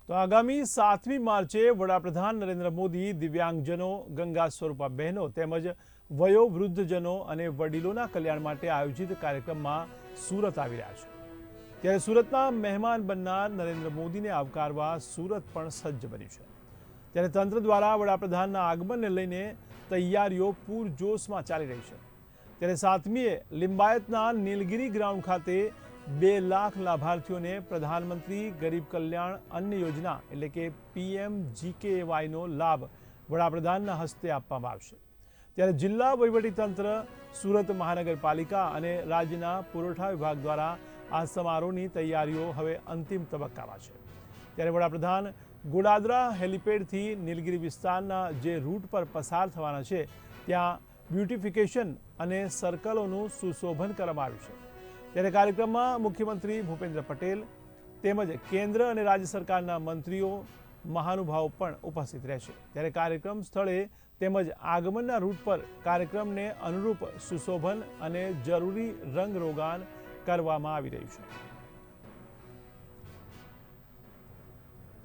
તો આગામી 7મી માર્ચે વડાપ્રધાન નરેન્દ્ર મોદી દિવ્યાંગજનો, ગંગા સ્વરૂપા બહેનો તેમજ વયોવૃદ્ધજનો અને વડીલોના કલ્યાણ માટે આયોજિત કાર્યક્રમમાં સુરત આવી રહ્યા છે। ત્યારે સુરતના મહેમાન બનનાર નરેન્દ્ર મોદીને આવકારવા સુરત પણ સજ્જ બન્યું છે। ત્યારે તંત્ર દ્વારા વડાપ્રધાનના આગમનને લઈને તૈયારીઓ પૂરજોશમાં ચાલી રહી છે। ત્યારે 7મીએ લિંબાયતના નીલગિરી ગ્રાઉન્ડ ખાતે 2 લાખ લાભાર્થીઓને પ્રધાનમંત્રી ગરીબ કલ્યાણ અન્ન યોજના એટલે કે PMGKYનો લાભ વડાપ્રધાનના હસ્તે આપવામાં આવશે। ત્યારે જિલ્લા વહીવટીતંત્ર, સુરત મહાનગરપાલિકા અને રાજ્યના પુરવઠા વિભાગ દ્વારા આ સમારોહની તૈયારીઓ હવે અંતિમ તબક્કામાં છે। ત્યારે વડાપ્રધાન ગોડાદરા હેલિપેડથી નીલગિરી વિસ્તારના જે રૂટ પર પસાર થવાના છે ત્યાં બ્યુટિફિકેશન અને સર્કલોનું સુશોભન કરવામાં આવ્યું છે। ત્યારે કાર્યક્રમમાં મુખ્યમંત્રી ભૂપેન્દ્ર પટેલ તેમજ કેન્દ્ર અને રાજ્ય સરકારના મંત્રીઓ, મહાનુભાવો પણ ઉપસ્થિત રહેશે। ત્યારે કાર્યક્રમ સ્થળે તેમજ આગમનના રૂટ પર કાર્યક્રમને અનુરૂપ સુશોભન અને જરૂરી રંગરોગાન કરવામાં આવી રહ્યું છે।